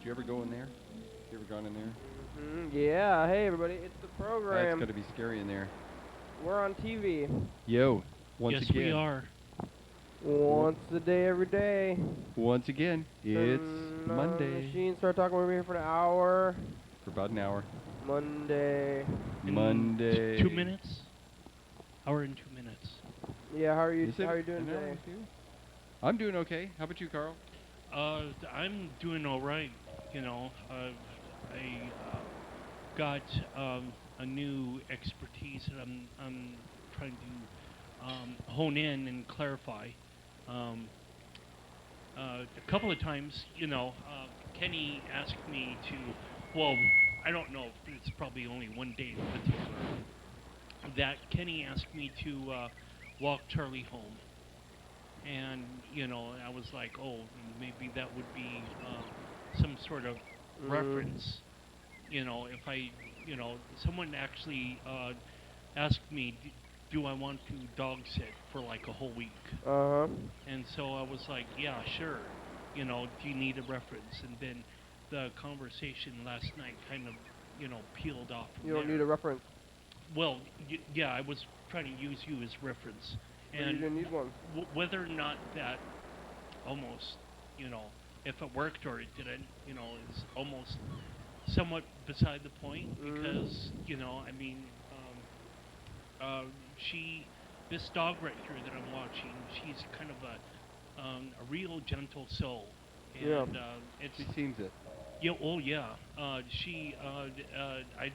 you ever go in there? You ever gone in there? Yeah, hey everybody, it's the That's program. got to be scary in there. We're on TV. Yo, once Yes, we again. are. Once a day, every day. Once again, it's Turn on the Monday. machine, start talking. We're here for an hour. For about an hour. Monday. In Monday. 2 minutes? Hour and 2 minutes. Yeah, how are you? Is it How are you doing an hour today? and two? I'm doing okay. How about you, Carl? I'm doing all right. You know, I got a new expertise that I'm trying to hone in and clarify. Um, a couple of times, Kenny asked me to. Well, I don't know. It's probably only one day in particular that Kenny asked me to walk Charlie home, and I was like, oh, maybe that would be some sort of reference. If someone actually asked me, do I want to dog sit for like a whole week? Uh huh. And so I was like, yeah, sure. Do you need a reference? And then the conversation last night kind of, peeled off from You don't there. need a reference. Well, yeah, I was trying to use you as reference, But you and didn't need one. whether or not that almost, you know, if it worked or it didn't, is almost somewhat beside the point because, I mean, she, this dog right here that I'm watching, she's kind of a real gentle soul, Yeah. and it's She seems it. yeah, oh yeah. I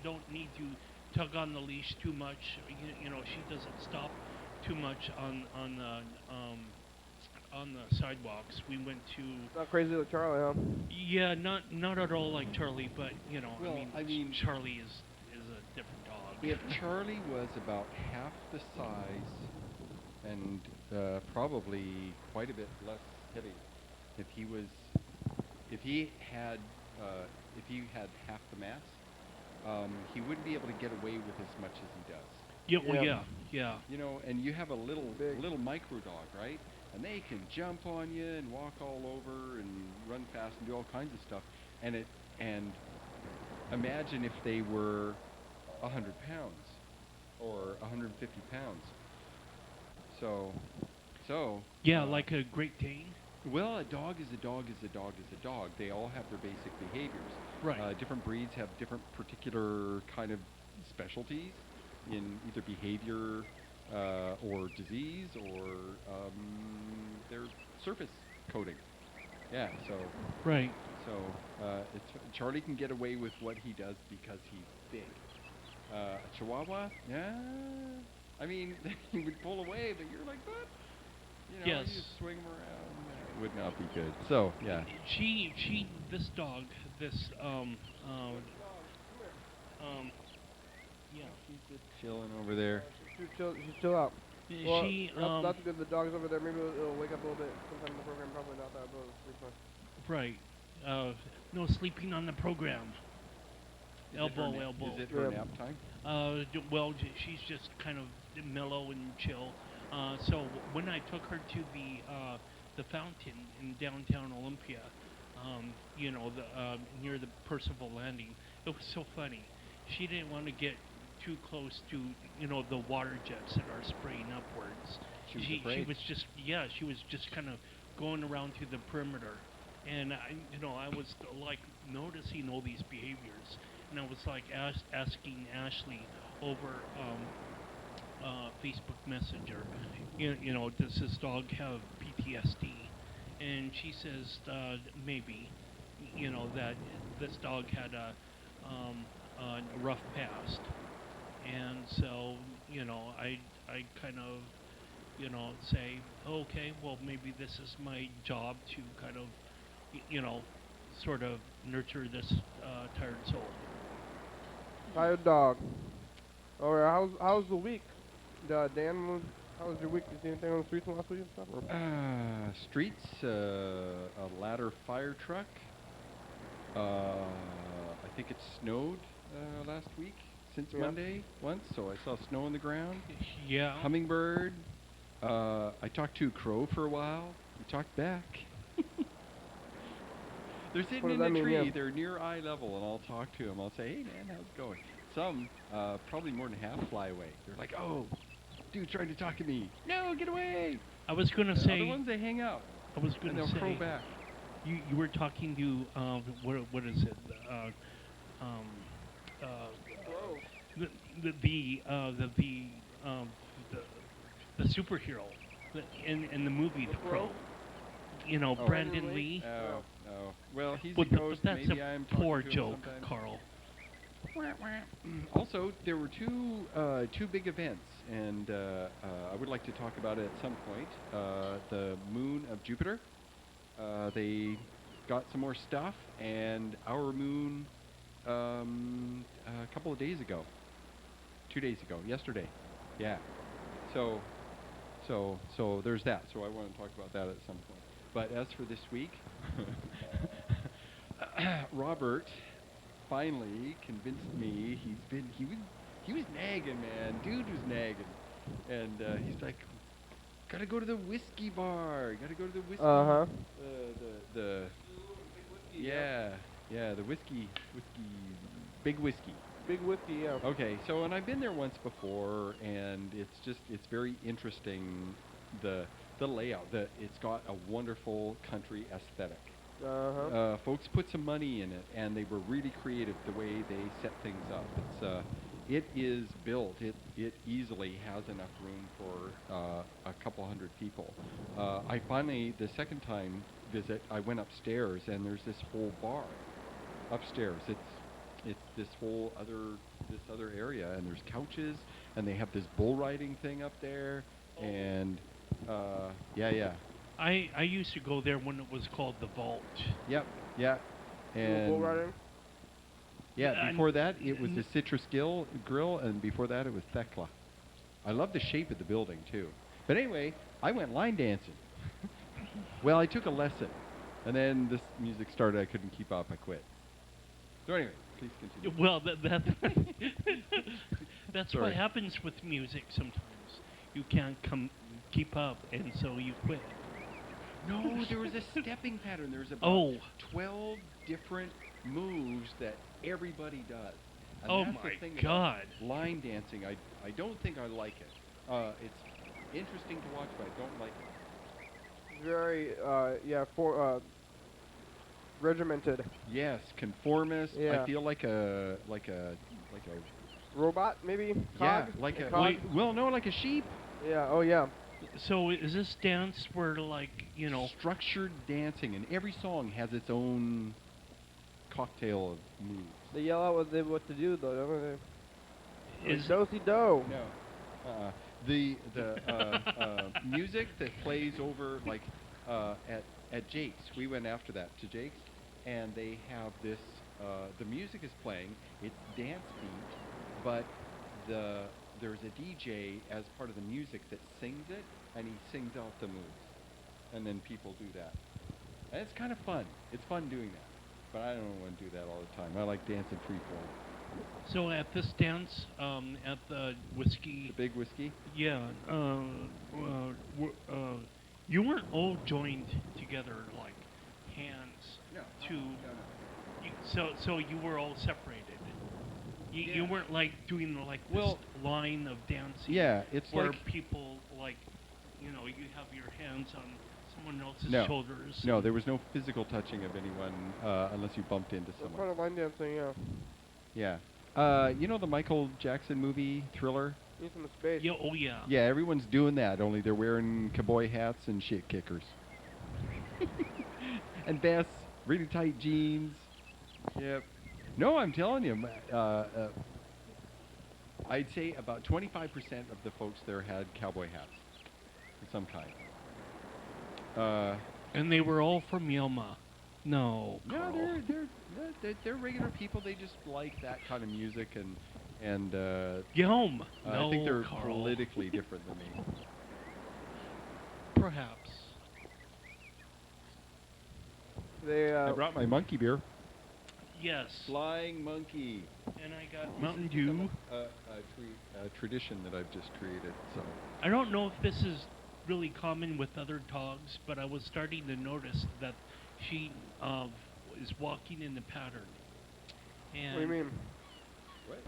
don't need to tug on the leash too much. She doesn't stop too much on the sidewalks. We went to Not crazy like Charlie, huh? yeah, not at all like Charlie, but Well, I mean, Charlie is a different dog. if Charlie was about half the size and probably quite a bit less heavy, if he was, if he had, if he had half the mass, he wouldn't be able to get away with as much as he does. Yeah, well, Yeah. yeah. You know, and you have a little Big. little micro dog, right? And they can jump on you and walk all over and run fast and do all kinds of stuff. And imagine if they were 100 pounds or 150 pounds. So, so Yeah, like a Great Dane. well, a dog is a dog is a dog is a dog. They all have their basic behaviors. Right. Different breeds have different particular kind of specialties in either behavior or disease or their surface coating. Yeah, Right. so Charlie can get away with what he does because he's big. A Chihuahua, yeah, I mean, he would pull away, but you're like, what? You Yes. just swing him around. That would not be good. So, yeah. This dog, this, yeah. She's just chilling over there. She's chill out. Well, She, that's good. The dog's over there. Maybe it'll wake up a little bit sometime in the program. Probably not that. But it'll sleep fine. right. No sleeping on the program. Elbow. Is it her Yeah. nap time? Well, she's just kind of mellow and chill. So when I took her to the fountain in downtown Olympia, near the Percival Landing, it was so funny. She didn't want to get too close to the water jets that are spraying upwards. She was She afraid. was just she was just kind of going around to the perimeter, and I was like noticing all these behaviors, and I was like asking Ashley over Facebook Messenger, does this dog have PTSD? And she says maybe, that this dog had a rough past, and so I kind of say, okay, well maybe this is my job to kind of sort of nurture this tired soul. Tired dog. All right. How's the week? Dan, how was your week? Did you see anything on the streets last week and stuff? Or? Streets, a ladder fire truck. I think it snowed last week since Yeah. Monday once, so I saw snow on the ground. Yeah. Hummingbird. I talked to a crow for a while. He talked back. They're sitting What does in that the mean, tree. yeah? They're near eye level, and I'll talk to them. I'll say, "Hey, man, how's it going?" Some, probably more than half, fly away. They're like, "Oh, dude's trying to talk to me. No, get away!" I was gonna The other say. ones, they hang out, I was and gonna they'll crow say. back. You were talking to what is it? Um, uh, Crow. the the superhero in the movie The Crow? Crow. You know, Oh. Brandon Brandon Lee. Lee? Oh, oh. Well, he's But, a but ghost. that's Maybe a I'm talking poor to him joke, sometimes. Carl. Also, there were two big events, and I would like to talk about it at some point. The moon of Jupiter. They got some more stuff, and our moon a couple of days ago, 2 days ago, yesterday. Yeah. So, so there's that. So I want to talk about that at some point. But as for this week, Robert finally convinced me. He was nagging, man. Dude was nagging, and he's like, "Gotta go to the whiskey bar. Gotta go to the whiskey." Uh-huh. The yeah, yeah, the whiskey, big whiskey. Big whiskey, yeah. Okay, so and I've been there once before, and it's very interesting, the layout. It's got a wonderful country aesthetic. Uh-huh. Folks put some money in it, and they were really creative the way they set things up. It is built. It easily has enough room for a couple hundred people. I finally, the second time visit, I went upstairs, and there's this whole bar upstairs. It's this other area, and there's couches, and they have this bull riding thing up there, and yeah. I used to go there when it was called the Vault. Yep, yeah. And Bull riding? yeah, before that it was the Citrus Grill, and before that it was Thekla. I love the shape of the building too. But anyway, I went line dancing. Well, I took a lesson, and then this music started. I couldn't keep up. I quit. So anyway, please continue. Well, that's Sorry. what happens with music sometimes. You can't keep up, and so you quit. No, there was a stepping pattern. There's about 12 different moves that everybody does. And Oh that's my the thing God. About line dancing. I don't think I like it. It's interesting to watch, but I don't like it. Very, regimented. Yes, conformist. Yeah. I feel like a Robot, maybe? yeah, Cog? like a cog? well, no, like a sheep. Yeah, oh yeah. So is this dance where, like, you know? Structured dancing, and every song has its own cocktail of moves. They yell out what to do, though, don't they? Is Do-si-do. No. The music that plays over, like, at Jake's, we went after that to Jake's, and they have this, the music is playing, it's dance beat, but there's a DJ as part of the music that sings it, and he sings out the moves, and then people do that. And it's kind of fun. It's fun doing that, but I don't want to do that all the time. I like dancing freeform. so at this dance, at the whiskey. The big whiskey? Yeah. You weren't all joined together like hands. No. To. No. So you were all separated. You Yeah. weren't like doing like this Well, line of dancing. Yeah, it's where like people like, you know, you have your hands on someone else's No. shoulders. No, there was no physical touching of anyone unless you bumped into That's part someone. of line dancing, yeah. Yeah. You know the Michael Jackson movie Thriller? Need some space. Yeah. Oh yeah. Yeah, everyone's doing that, only they're wearing cowboy hats and shit kickers. And vests, really tight jeans. Yep. No, I'm telling you, I'd say about 25% of the folks there had cowboy hats of some kind. And they were all from Yelma. No. No, Carl. they're regular people. They just like that kind of music, and Yelm. No, I think they're Carl. politically different than me. Perhaps. They, I brought my monkey beer. Yes. Flying monkey. And I got Mountain Dew. A tradition that I've just created. So I don't know if this is really common with other dogs, but I was starting to notice that she is walking in the pattern. And What do you mean? What?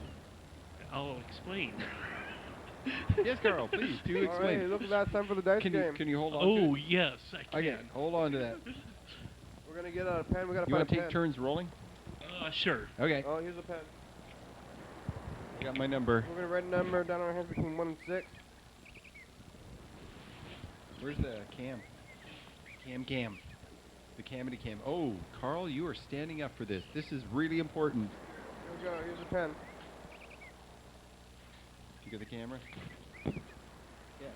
I'll explain. Yes, Carl, please do All explain. right, look, last time for the dice Can game. you hold on to Oh it? yes, I can. Okay, hold on to that. We're gonna get a pen. We gotta You find a want to pen. take turns rolling? Sure. Okay. Oh, here's a pen. I got my number. We're gonna write a number down on our hands between 1 and 6. Where's the cam? Cam. The camity cam. Oh, Carl, you are standing up for this. This is really important. Here we go. Here's a pen. You got the camera? Yeah.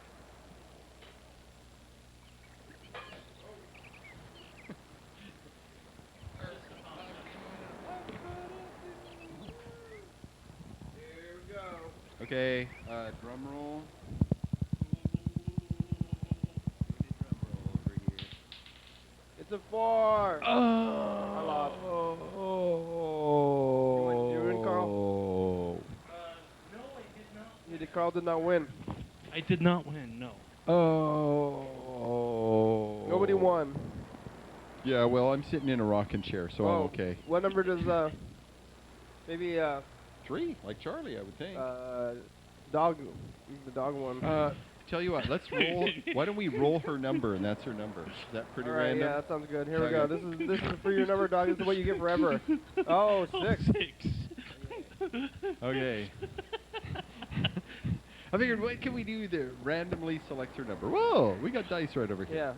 Here we go. Okay, drum roll. Drum roll over here. It's a 4. Oh. I lost. You win, Carl? No, I did not. Carl did not win. I did not win. No. Oh. Nobody won. Yeah, well, I'm sitting in a rocking chair, so I'm okay. What number does maybe 3, like Charlie, I would think. dog? The dog one. Tell you what, let's roll. Why don't we roll her number, and that's her number? Is that pretty All right, random? yeah, that sounds good. Here we go. Okay. This is for your number, dog. This is what you get forever. Oh, 6. 6. Okay. I figured, what can we do to randomly select her number? Whoa, we got dice right over here. Yeah.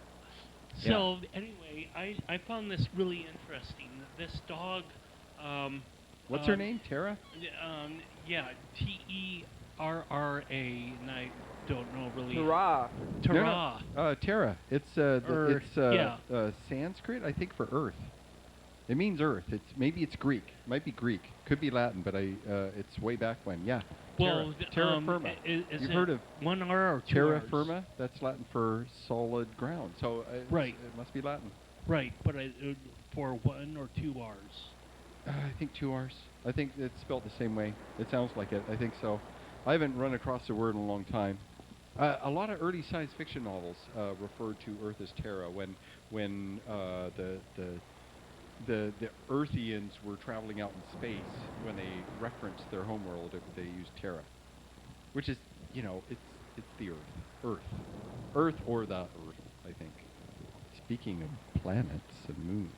So anyway, I found this really interesting. This dog. What's her name? Tara? Yeah, Terra, and I don't know really. Hurrah. Terra. No. Tara. It's yeah. Sanskrit, I think, for earth. It means earth. Maybe it's Greek. Might be Greek. Could be Latin, but it's way back when. Yeah. Well, terra firma. Is You've it heard of one R or 2 terra Rs? firma? That's Latin for solid ground. So Right. It must be Latin. Right, but for 1 or 2 R's. I think 2 R's. I think it's spelled the same way. It sounds like it. I think so. I haven't run across the word in a long time. A lot of early science fiction novels referred to Earth as Terra when the Earthians were traveling out in space. When they referenced their homeworld, they used Terra, which is, it's the Earth or the Earth, I think. Speaking of planets and moons,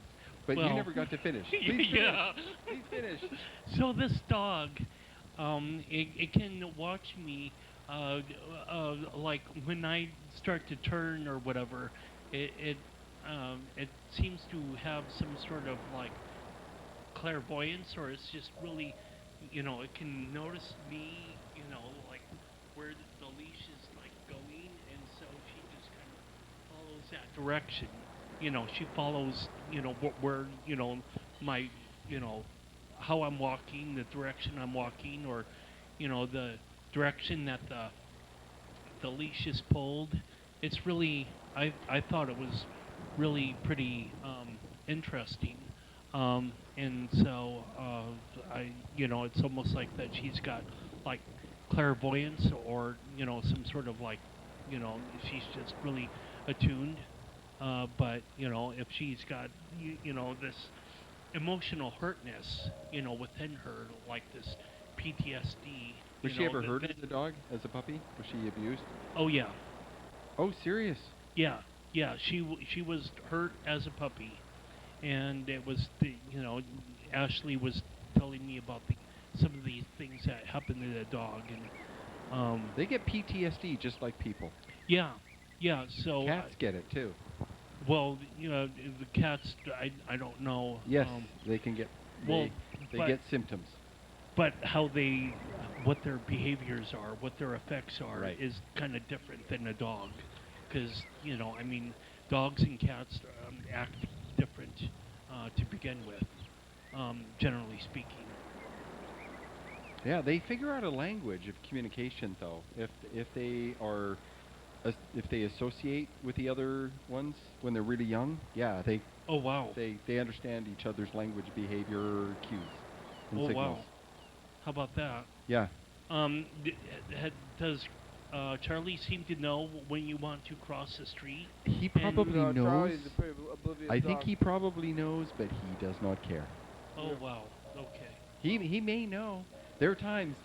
but you Well, never got to finish. Please yeah. finish. Please finish. So this dog, it can watch me, like when I start to turn or whatever. It seems to have some sort of like clairvoyance, or it's just really, it can notice me, like where the leash is like going, and so she just kind of follows that direction. She follows, where, my, how I'm walking, the direction I'm walking, or, the direction that the leash is pulled. It's really, I thought it was really pretty interesting. And so it's almost like that she's got like clairvoyance, or some sort of like, she's just really attuned. But if she's got this emotional hurtness within her, like this PTSD. Was she ever hurt as a dog, as a puppy? Was she abused? Oh yeah. Oh, serious? Yeah. She was hurt as a puppy, and it was Ashley was telling me about some of the things that happened to the dog, and They get PTSD just like people. yeah. So Cats get it too. well, the cats, I don't know. Yes, they can get. well, They but- get symptoms. But what their behaviors are, what their effects are, Right. is kind of different than a dog, because dogs and cats act different to begin with, generally speaking. Yeah, they figure out a language of communication though. If they are, if they associate with the other ones when they're really young, yeah, Oh wow. they understand each other's language, behavior, cues, and Oh signals. wow. How about that? Yeah. Does Charlie seem to know when you want to cross the street. He And- probably knows. Charlie's a pretty oblivious I dog. think he probably knows, but he does not care. Oh Yeah. wow. Okay. He may know. There are times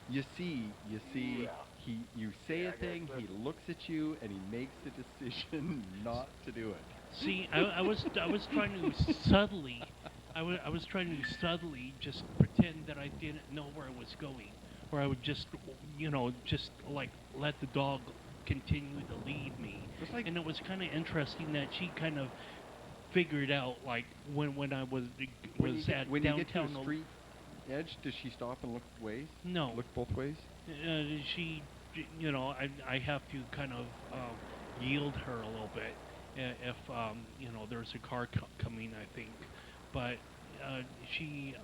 you see you say a thing, he looks at you, and he makes a decision not to do it. See, I was trying to subtly, I was trying to subtly just pretend that I didn't know where I was going, or I would just, just like let the dog continue to lead me. Just like And it was kind of interesting that she kind of figured out, like when I was when you at get to downtown. a street edge, does she stop and look ways? No. Look both ways? She, I have to kind of yield her a little bit if there's a car coming, I think. But she,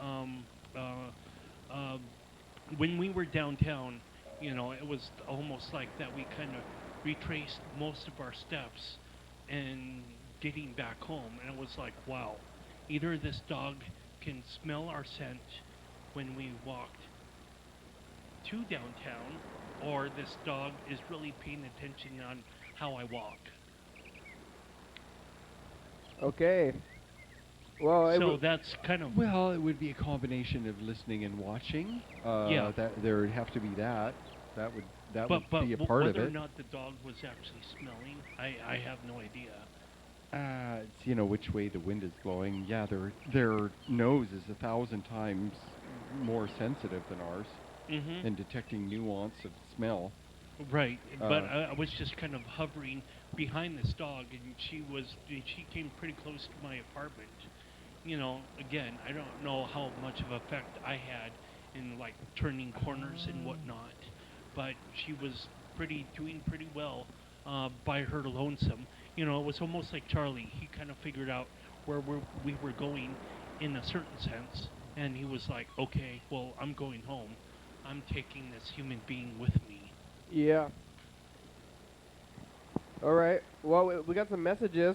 when we were downtown, it was almost like that we kind of retraced most of our steps and getting back home. And it was like, wow, either this dog can smell our scent when we walked to downtown, or this dog is really paying attention on how I walk. Okay. Well, So that's kind of Well, it would be a combination of listening and watching. Yeah. That there would have to be that. That would but be a part of whether or it. not the dog was actually smelling, I have no idea. It's which way the wind is blowing. Yeah, their nose is 1,000 times more sensitive than ours Mm-hmm. in detecting nuance of smell. Right, but Uh, I was just kind of hovering behind this dog, and she came pretty close to my apartment. Again, I don't know how much of effect I had in like turning corners and whatnot, but she was doing pretty well by her lonesome. It was almost like Charlie. He kind of figured out where we were going in a certain sense, and he was like, okay, well, I'm going home. I'm taking this human being with me. yeah. All right. Well, we got some messages.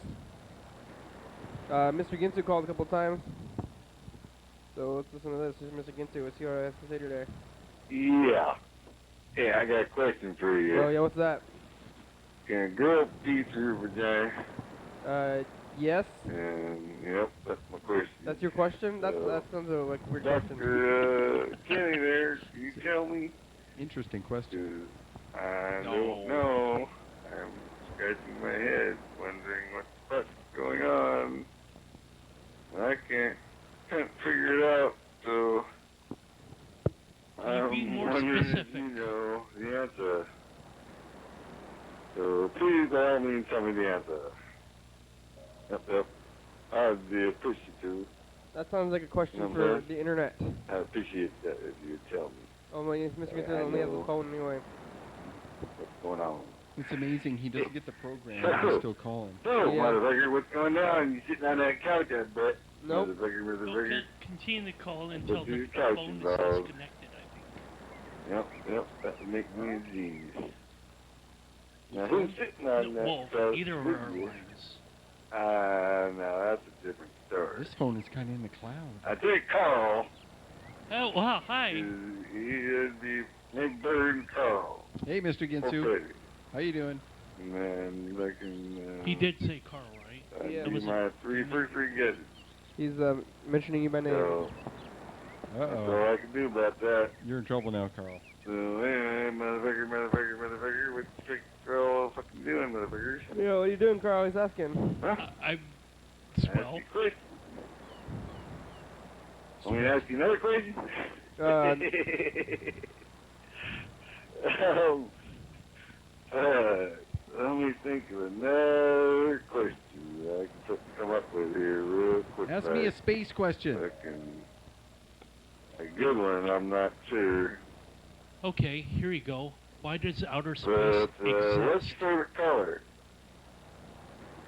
Mr. Ginsu called a couple times. So let's listen to this. This is Mr. Ginsu. Let's see what he has to say today. Yeah. Hey, I got a question for you. Oh, yeah, what's that? Can a girl pee through her vagina? Yes. And, yep, that's my question. That's your question? That sounds like a weird question. Dr. Kenny there, can you tell me? Interesting question. 'Cause I No. don't know. I'm scratching my head, wondering what the fuck's going on. I can't figure it out, so Can you be I'm more wondering specific? if you know the answer. So please, by all means, tell me the answer. Yep. I'd be appreciative. That sounds like a question Number. for the internet. I'd appreciate that if you tell me Oh, my, Mr. Ginsu I only has a know. phone anyway. what's going on. It's amazing he doesn't get the program and he's still calling. So, Yeah. motherfucker, what's going on? You sitting on that couch, I bet. Nope. Motherfucker. Continue to call until But the you're couching, phone is dog. disconnected, I think. Yep, that would make me a genius. Now, who's sitting on that Well, couch either of with our you? lines. Now that's a different story. This phone is kind of in the cloud. I take Carl. Oh, wow, hi. He'd be Big Bird and Carl. Hey, Mr. Ginsu. Okay. How you doing? And I can, He did say Carl, right? Yeah. do Was it- my three free guesses. He's mentioning you by name. So, that's all Uh-oh. I can do about that. You're in trouble now, Carl. So anyway, motherfucker, what's the girl fucking doing, motherfuckers? Yeah, what are you doing, Carl? He's asking. Huh? I Ask swell. you a question. Want me to ask you another question? Um, let me think of another question I can come up with here real quick. Ask me a space question. A good one, I'm not sure. Okay, here you go. Why does outer space But, what's exist? your favorite color?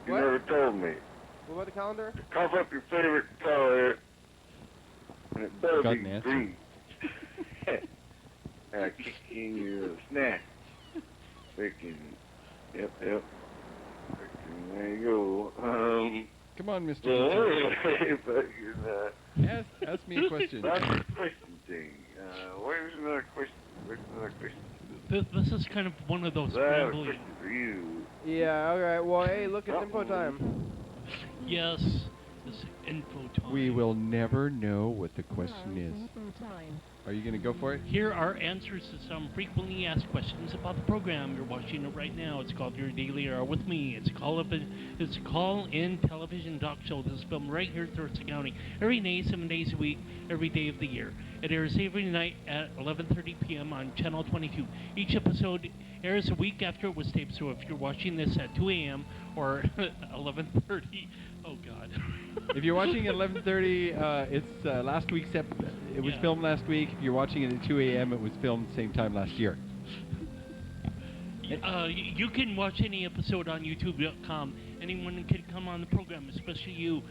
You What? never told me. What about the calendar? Cough up your favorite color, and it better Got be an answer. green. Kick in your snack. Freaking, yep. Freaking, there you go. Come on, Mr. So Ginsu. anyway, fucking, Ask me a question. that's the question thing. Where's another question? This is kind of one of those I have a rambling. question for you. Yeah, alright. Well, hey, look, it's info time. Yes, it's info time. We will never know what the question is. Are you going to go for it? Here are answers to some frequently asked questions about the program. You're watching it right now. It's called Your Daily Hour with me. It's a call-in television talk show. This is filmed right here in Thurston County, every day, 7 days a week, every day of the year. It airs every night at 11:30 p.m. on Channel 22. Each episode airs a week after it was taped. So if you're watching this at 2 a.m. or 11:30, oh God. If you're watching at 11:30, it's last week's it was filmed last week. If you're watching it at 2 a.m., it was filmed same time last year. You can watch any episode on YouTube.com. Anyone can come on the program, especially you.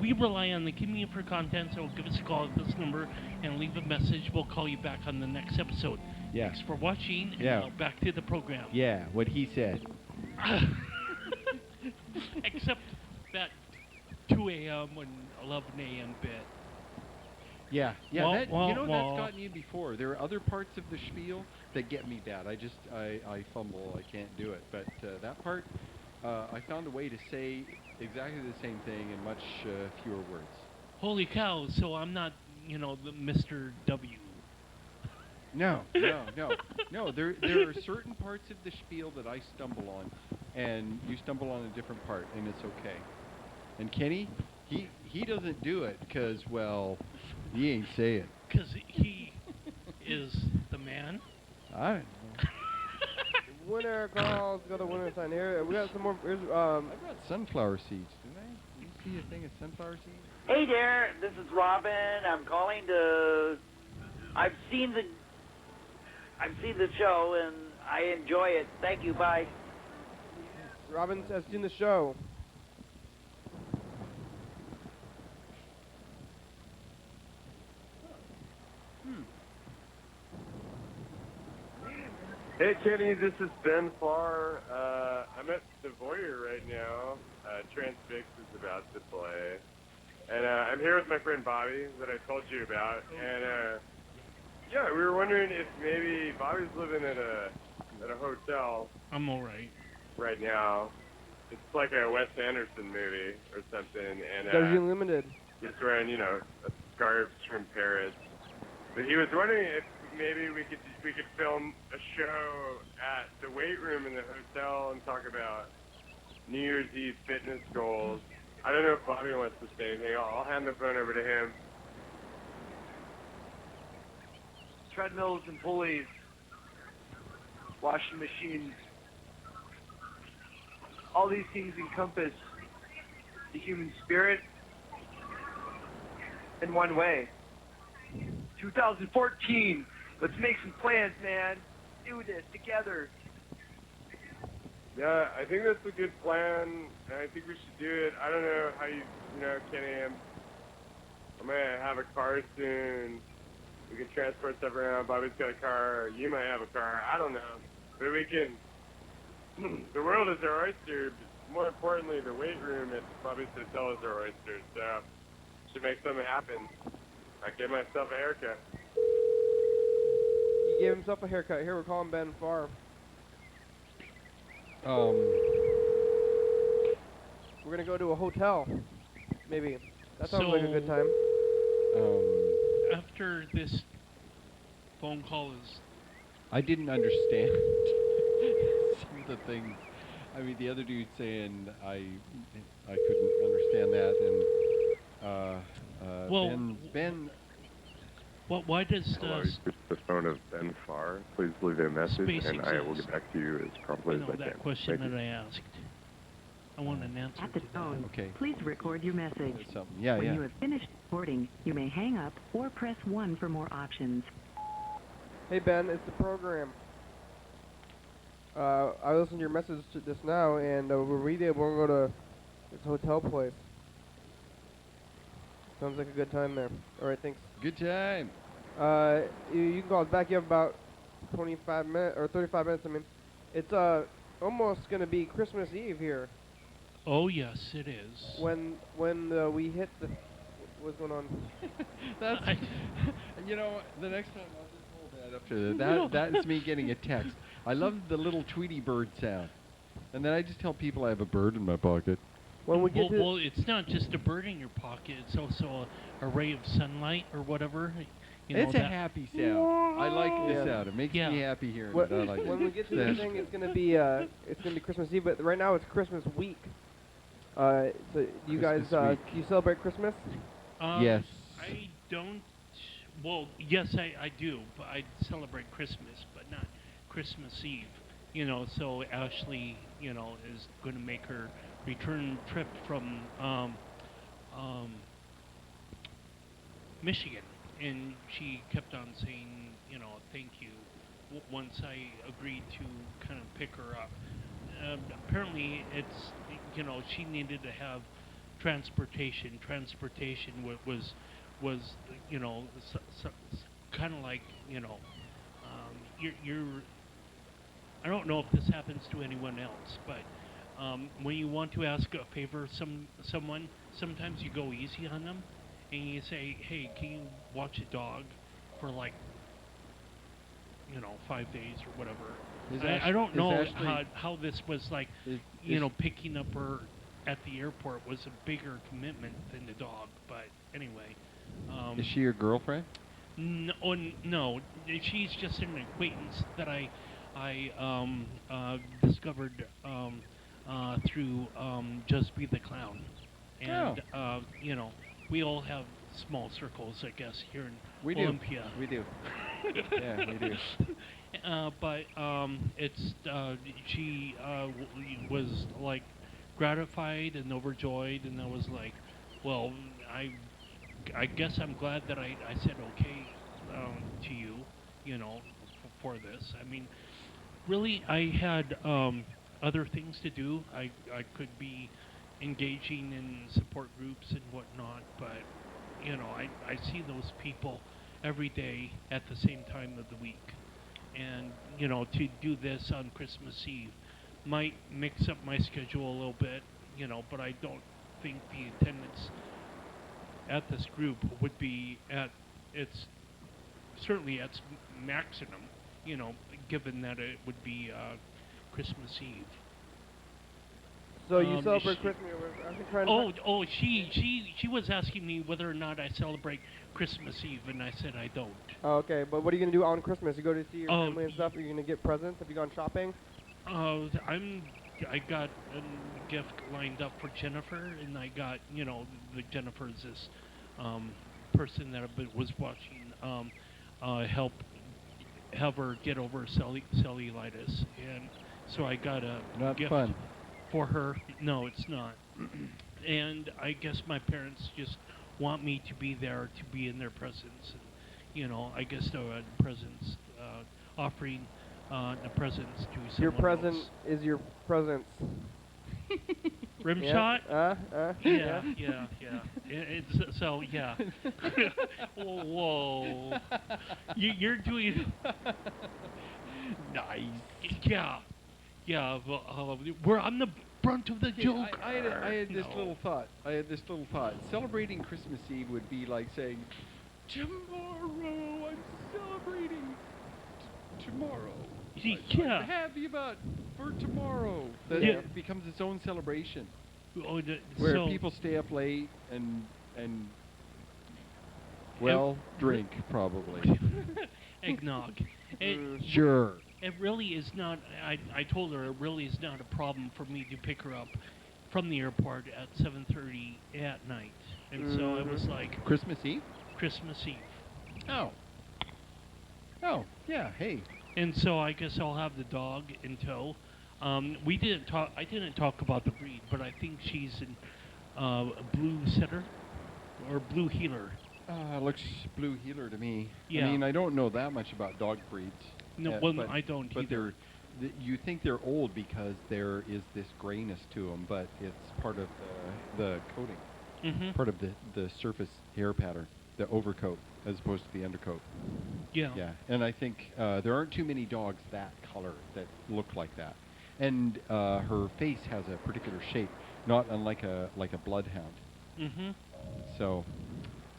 We rely on the community for content, so give us a call at this number and leave a message. We'll call you back on the next episode. Yeah. Thanks for watching, and Yeah. now back to the program. Yeah, what he said. Except that 2 a.m. and 11 a.m. bit. Yeah, Wah, that, wah, you know, wah. that's gotten you before. There are other parts of the spiel that get me bad. I fumble. I can't do it. But that part, I found a way to say exactly the same thing in much fewer words. Holy cow, so I'm not, the Mr. W. No. There are certain parts of the spiel that I stumble on, and you stumble on a different part, and it's okay. And Kenny, he doesn't do it because, well, he ain't say it. Because he is the man. I don't know. Winner calls, got a winner sign here. We got some more. Here's, I brought sunflower seeds, didn't I? Did you see a thing of sunflower seeds? Hey there, this is Robin. I'm calling to. I've seen the show and I enjoy it. Thank you. Bye. Robin has seen the show. Hey Kenny, this is Ben Farr. I'm at the Voyeur right now. Transfix is about to play. And I'm here with my friend Bobby that I told you about. And yeah, we were wondering if maybe Bobby's living at a hotel I'm all right. right now. It's like a Wes Anderson movie or something. And Darjeeling Unlimited. he's wearing, scarves from Paris. But he was wondering if maybe we could film a show at the weight room in the hotel and talk about New Year's Eve fitness goals. I don't know if Bobby wants to say anything. I'll hand the phone over to him. Treadmills and pulleys, washing machines. All these things encompass the human spirit in one way. 2014. Let's make some plans, man. Do this together. Yeah, I think that's a good plan, and I think we should do it. I don't know how Kenny, I'm going to have a car soon. We can transport stuff around. Bobby's got a car. You might have a car. I don't know. But we can... the world is our oyster. More importantly, the weight room at Bobby's hotel is our oyster. So, should make something happen. I gave myself a haircut. He gave himself a haircut. Here, we're calling Ben Farr. We're gonna go to a hotel. Maybe. That sounds like a good time. After this phone call is... I didn't understand some of the things. I mean, the other dude saying I couldn't understand that, and Well, Ben. Why does Hello, this is the phone of Ben Farr. Please leave a message, Space and I will exist? get back to you as promptly as I can. that question Thank that you. I asked? I want an answer At the to that. tone, Okay. please record your message. That's something. Yeah, When yeah. you have finished recording, you may hang up or press 1 for more options. Hey Ben, it's the program. I listened to your message to this now, and we're gonna go to this hotel place. Sounds like a good time there. All right, thanks. Good time. You can call us back. You have about 25 minutes or 35 minutes. I mean, it's almost gonna be Christmas Eve here. Oh, yes, it is. When we hit the what's going on? That's the next time I'll just hold that that up to that's me getting a text. I love the little Tweety bird sound. And then I just tell people I have a bird in my pocket. When we get Well, it's not just a bird in your pocket. It's also a ray of sunlight or whatever. It's a happy sound. I like the Yeah. sound. It makes me happy hearing What, it. I like when it. we get to the thing, it's gonna be Christmas Eve, but right now it's Christmas week. So you Christmas guys, week. do you celebrate Christmas? Yes. I don't. Well, yes, I do, but I celebrate Christmas, but not Christmas Eve. So Ashley, is going to make her return trip from Michigan, and she kept on saying, thank you. Once I agreed to kind of pick her up, apparently it's, she needed to have transportation. Transportation was kind of like, you're. I don't know if this happens to anyone else, but when you want to ask a favor of someone, sometimes you go easy on them, and you say, "Hey, can you watch a dog for 5 days or whatever?" I don't know how this was like. Picking up her at the airport was a bigger commitment than the dog, but anyway. Is she your girlfriend? No, she's just an acquaintance that I discovered through Just Be the Clown, and we all have small circles, I guess, here in Olympia. We do. Yeah, we do. But it's she was like gratified and overjoyed, and I was like, well, I guess I'm glad that I said okay to you, for this. I mean, really, I had other things to do. I could be engaging in support groups and whatnot, but I see those people every day at the same time of the week, and to do this on Christmas Eve might mix up my schedule a little bit, but I don't think the attendance at this group would be at its maximum, given that it would be Christmas Eve. So you celebrate Christmas? She was asking me whether or not I celebrate Christmas Eve, and I said I don't. Oh, okay, but what are you gonna do on Christmas? You go to see your family and stuff? Are you gonna get presents? Have you gone shopping? I got a gift lined up for Jennifer, and I got the Jennifer's this person that I was watching have her get over cellulitis, and so I got a gift for her. No, it's not. And I guess my parents just want me to be there, to be in their presence, and I guess they're presents, offering the presents to someone Your present else. is your presence. Rim yeah. shot? Yeah. It's so yeah. Whoa. You're doing nice. Yeah. Where I'm the brunt of the joke. I had this little thought. Celebrating Christmas Eve would be like saying, tomorrow I'm celebrating tomorrow. Yeah. I'm happy about for tomorrow. That Yeah. it becomes its own celebration. Where Where people stay up late and drink probably. Eggnog. Sure. It really is not. I told her it really is not a problem for me to pick her up from the airport at 7:30 at night, and so I was like, Christmas Eve. Christmas Eve. Oh, yeah. Hey. And so I guess I'll have the dog in tow. We didn't talk. I didn't talk about the breed, but I think she's a blue setter or blue heeler. Looks blue heeler to me. Yeah. I mean, I don't know that much about dog breeds. No, but, I don't but either. you think they're old because there is this grayness to them, but it's part of the coating, part of the surface hair pattern, the overcoat as opposed to the undercoat. Yeah. Yeah, and I think there aren't too many dogs that color that look like that. And her face has a particular shape, not unlike a bloodhound. Mm-hmm. So,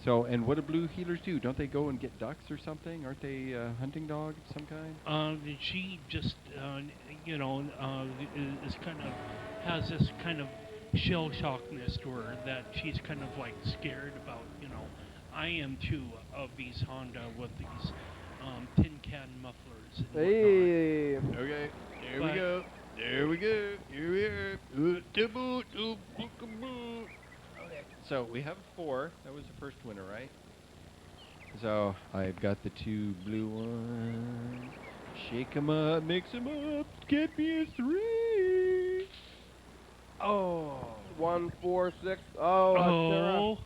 So, and what do blue heelers do? Don't they go and get ducks or something? Aren't they hunting dog of some kind? She just, is kind of has this kind of shell shockness to her that she's kind of like scared about. I am too of these Honda with these tin can mufflers and Hey. whatnot. Okay, there But- we go. There we go. Here we are. Okay. So we have 4. That was the first winner, right? So I've got the 2 blue ones. Shake 'em up, mix 'em up, get me a 3. Oh. 1, 4, 6. Oh,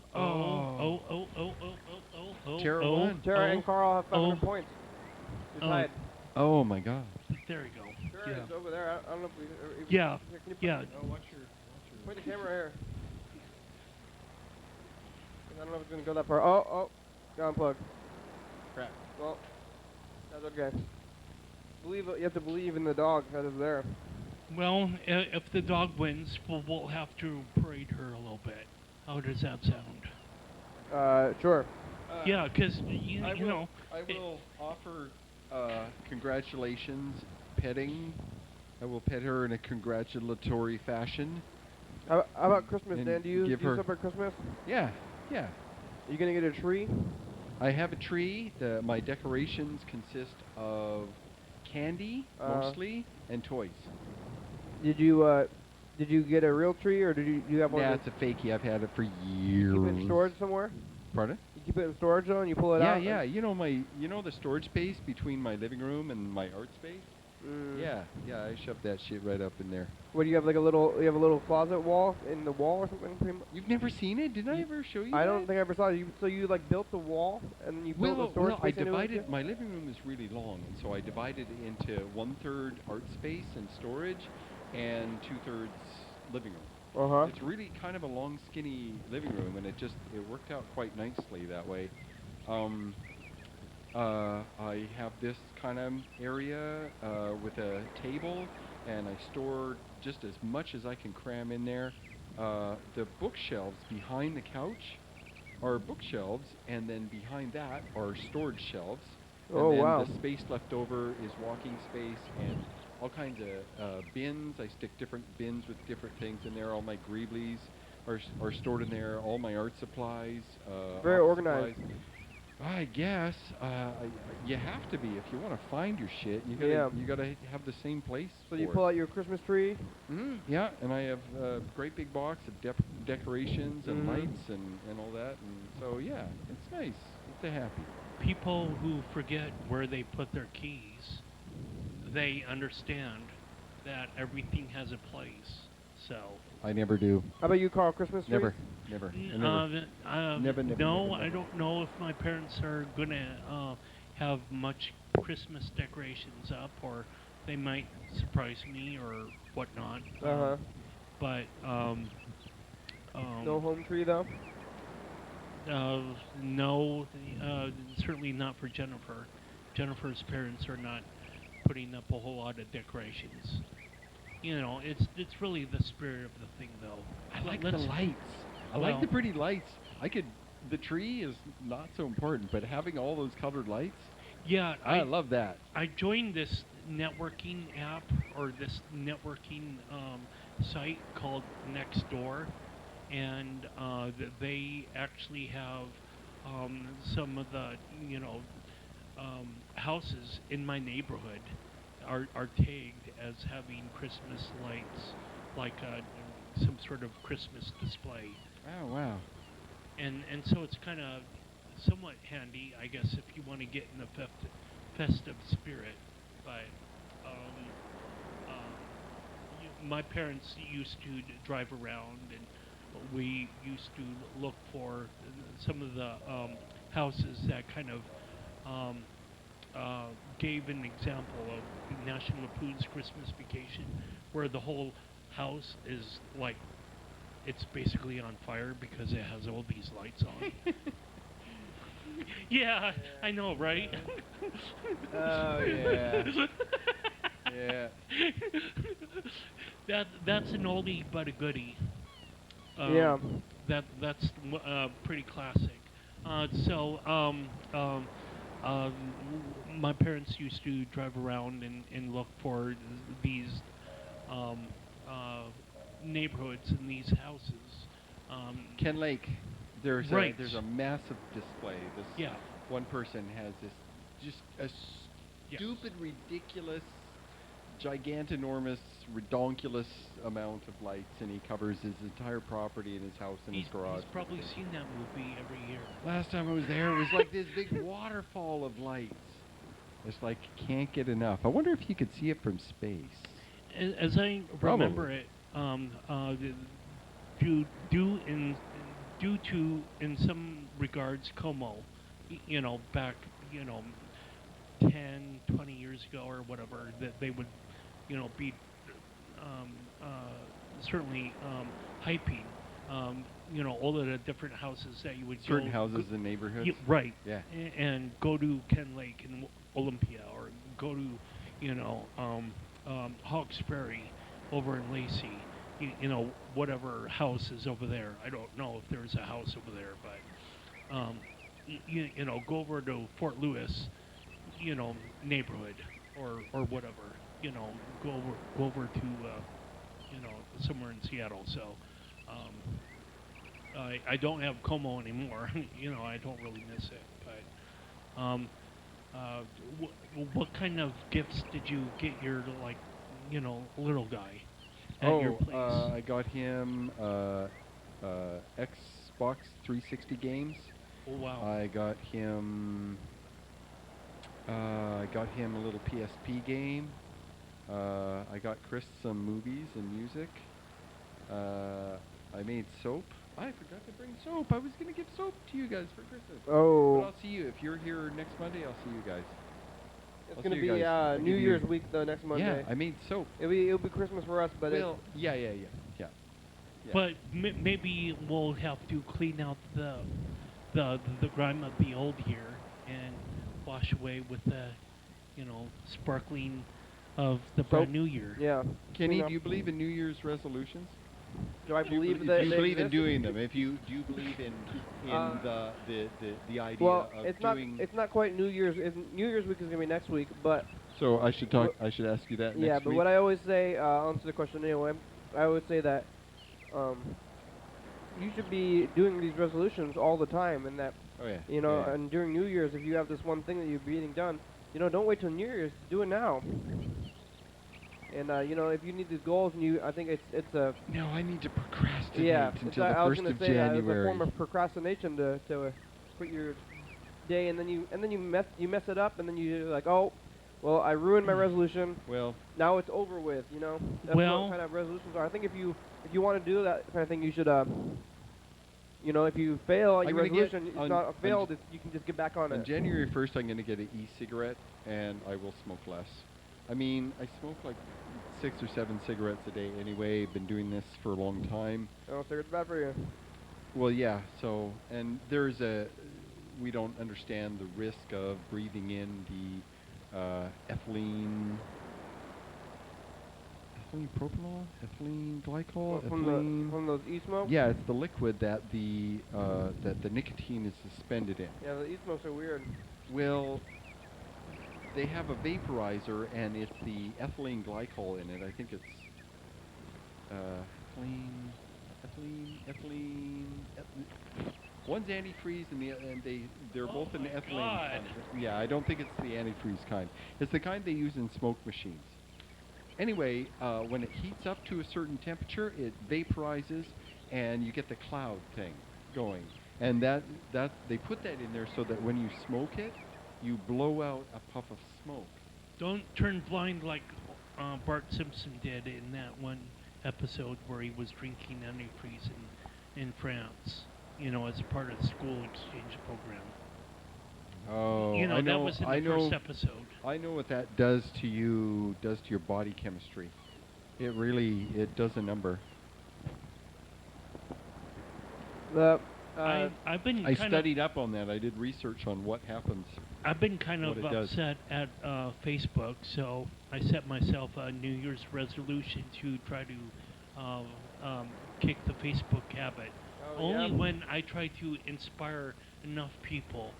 Tara. Tara won. Tara and Carl have 500 oh. points. You're Oh. tied. Oh my God. There you go. Tara Yeah. is over there. I don't know if we. Here, Yeah. can you put, Yeah. Oh, watch your. Point the camera here. I don't know if it's gonna go that far. Oh, got unplugged. Crap. Well, that's okay. You have to believe in the dog that is there. Well, if the dog wins, we'll have to parade her a little bit. How does that sound? Sure. Yeah, because I you know. will offer congratulations petting. I will pet her in a congratulatory fashion. How about Christmas, And Dan? Do you give her- celebrate Christmas? Yeah. Are you gonna get a tree? I have a tree. My decorations consist of candy mostly and toys. Did you get a real tree, or did you have one? Yeah, it's a fakie. I've had it for years. Keep it in storage somewhere? Pardon? You keep it in storage though, and you pull it out? Yeah. You know the storage space between my living room and my art space? Mm. Yeah. I shoved that shit right up in there. What do you have, like you have a little closet wall in the wall or something? Pretty much? You've never seen it? Did I ever show you I that? don't think I ever saw it. So you like built the wall and then you built a storage I space into it? divided. My living room is really long, and so I divided it into 1/3 art space and storage, and 2/3 living room. Uh-huh. It's really kind of a long, skinny living room, and it worked out quite nicely that way. I have this kind of area with a table, and I store just as much as I can cram in there. The bookshelves behind the couch are bookshelves, and then behind that are storage shelves. Oh, and then wow. the space left over is walking space and all kinds of bins. I stick different bins with different things in there. All my greeblies are stored in there. All my art supplies. Very office organized. supplies. I guess you have to be if you want to find your shit. Yeah. You gotta have the same place. So you for pull it. out your Christmas tree? Yeah, and I have a great big box of decorations and lights and all that, and so yeah, it's nice. It's a happy. People who forget where they put their keys, they understand that everything has a place. So. I never do. How about you, Carl? Christmas trees? Never. Never. No, I don't know if my parents are gonna have much Christmas decorations up, or they might surprise me or whatnot. Uh-huh. But No home tree, though? no, certainly not for Jennifer. Jennifer's parents are not putting up a whole lot of decorations. It's really the spirit of the thing, though. I like the lights. I like the pretty lights. The tree is not so important, but having all those colored lights, Yeah, I love that. I joined this networking app or this networking site called Nextdoor, and they actually have some of the houses in my neighborhood are tagged as having Christmas lights, like some sort of Christmas display. Oh wow. And so it's kind of somewhat handy, I guess, if you want to get in the festive spirit. But my parents used to drive around, and we used to look for some of the houses that kind of gave an example of National Lampoon's Christmas Vacation, where the whole house is like, it's basically on fire because it has all these lights on. Yeah, I know, right? Oh yeah. Yeah. That's an oldie but a goodie. Yeah. That's pretty classic. So, my parents used to drive around and look for these um, uh, neighborhoods and these houses. Um, Ken Lake, right. there's a massive display. This Yeah. one person has this just a Yes. stupid, ridiculous, gigantinormous, redonkulous amount of lights, and he covers his entire property and his house and his garage. He's probably seen that movie every year. Last time I was there, it was like this big waterfall of lights. It's like can't get enough. I wonder if you could see it from space. As I remember Probably. it, due to in some regards Como, back 10, 20 years ago or whatever, that they would be um, uh, certainly hyping all of the different houses that you would Certain go, houses and neighborhoods. right, Yeah. and go to Ken Lake and Olympia, or go to Hawks Ferry over in Lacey, whatever house is over there. I don't know if there's a house over there, but go over to Fort Lewis, neighborhood, or whatever, go over to somewhere in Seattle. So I don't have Como anymore. I don't really miss it. But what kind of gifts did you get your little guy at your place? I got him Xbox 360 games. Oh wow! I got him a little PSP game. I got Chris some movies and music. I made soap. I forgot to bring soap. I was going to give soap to you guys for Christmas. Oh. But I'll see you. If you're here next Monday, I'll see you guys. It's I'll going to see you be guys. I'll New give you- Year's week, though, next Monday. Yeah, I made soap. It'll be Christmas for us, but Well, yeah. But maybe we'll have to clean out the grime of the old year and wash away with the sparkling of the brand new year. Yeah. Kenny, Clean up. do you believe in New Year's resolutions? Do I believe do that you they believe in exist? doing them? Do you believe in the idea Well, of it's doing? not quite New Year's. New Year's week is gonna be next week, but So I should ask you that yeah. next But week. what I always say, answer the question anyway. I always say that you should be doing these resolutions all the time, and that Oh yeah. yeah. And during New Year's, if you have this one thing that you're getting done, don't wait till New Year's. Do it now. And if you need these goals, and I think it's a No, I need to procrastinate until the I was 1st gonna of say that it's a January. form of procrastination to put your day, and then you mess it up, and then you're like, oh, well, I ruined my resolution. Well, Now it's over with. That's Well- what kind of resolutions are. I think if you want to do that kind of thing, you should if you fail at I'm your gonna get resolution, it's on- not on failed. You can just get back on on it. January 1st, I'm going to get an e-cigarette, and I will smoke less. I mean, I smoke like 6 or 7 cigarettes a day anyway. I've been doing this for a long time. I don't think it's bad for you. Well, yeah. So, and we don't understand the risk of breathing in the ethylene propanol, ethylene glycol, From those e-smokes. Yeah, it's the liquid that the nicotine is suspended in. Yeah, the e-smokes are weird. Well, they have a vaporizer, and it's the ethylene glycol in it. I think it's ethylene. One's antifreeze, and they're both an my ethylene God. kind. Yeah, I don't think it's the antifreeze kind. It's the kind they use in smoke machines. Anyway, when it heats up to a certain temperature, it vaporizes, and you get the cloud thing going. And that they put that in there so that when you smoke it, you blow out a puff of smoke. Don't turn blind like Bart Simpson did in that one episode where he was drinking antifreeze in France, as a part of the school exchange program. Oh, I that know. was in I the know. first episode. I know what that does to you. Does to your body chemistry. It does a number. I've been I kind studied up on that. I did research on what happens. I've been kind what of it does. upset at Facebook, so I set myself a New Year's resolution to try to kick the Facebook habit. Oh, Only yeah. when I try to inspire enough people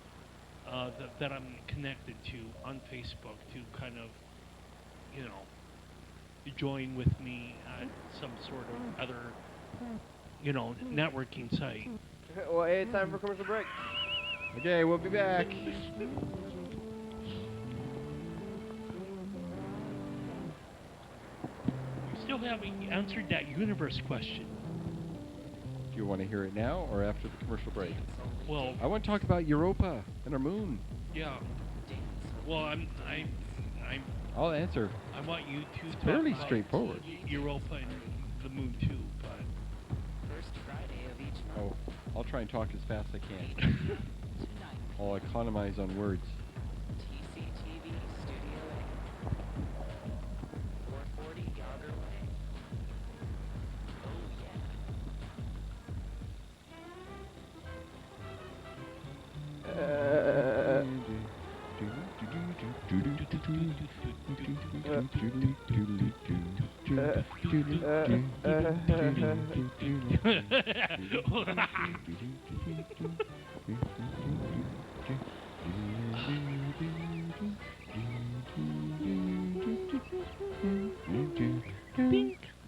that I'm connected to on Facebook to kind of, you know, join with me at some sort of other, you know, networking site. Well, hey, it's time for commercial break. Okay, we'll be back. Still haven't answered that universe question. Do you want to hear it now or after the commercial break? Well, I want to talk about Europa and our moon. yeah. Well, I'll answer. I want you to It's talk fairly about straightforward. Europa and the moon too, but First Friday of each month. Oh, I'll try and talk as fast as I can. Tonight, I'll economize on words. TCTV Studio A. 440 Yager Way. Oh yeah.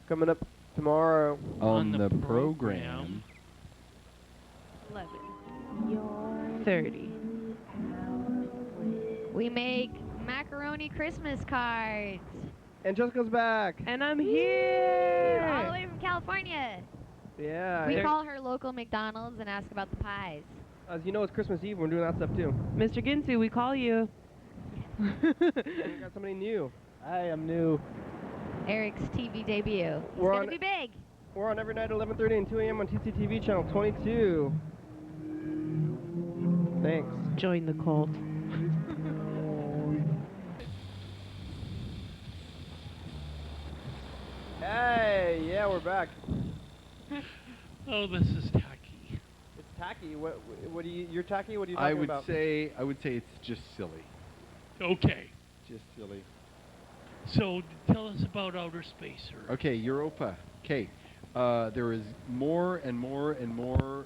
Coming up tomorrow. On the program. 11:30. We make macaroni Christmas cards. And Jessica's back. And I'm here! All the way from California. Yeah. We call her local McDonald's and ask about the pies. As you know, it's Christmas Eve. We're doing that stuff too. Mr. Ginsu, we call you. And we got somebody new. Hi, I'm new. Eric's TV debut. It's We're gonna on- be big. We're on every night at 11:30 and 2 a.m. on TCTV channel 22. Thanks. Join the cult. Hey, yeah, we're back. oh, this is tacky. It's tacky. What do you? You're tacky. What are you I talking would about? say it's just silly. Okay, Just silly. so tell us about outer space, sir. Okay, Europa. Okay, there is more and more and more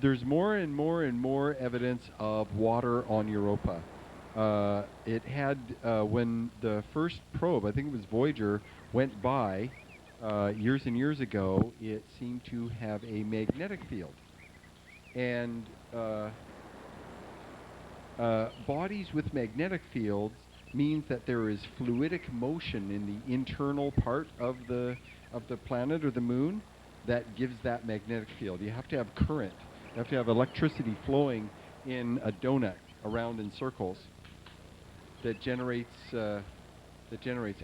there's more and more and more evidence of water on Europa. It had when the first probe, I think it was Voyager, went by years and years ago. It seemed to have a magnetic field, and bodies with magnetic fields means that there is fluidic motion in the internal part of the planet or the moon that gives that magnetic field. You have to have current. You have to have electricity flowing in a donut around in circles that generates.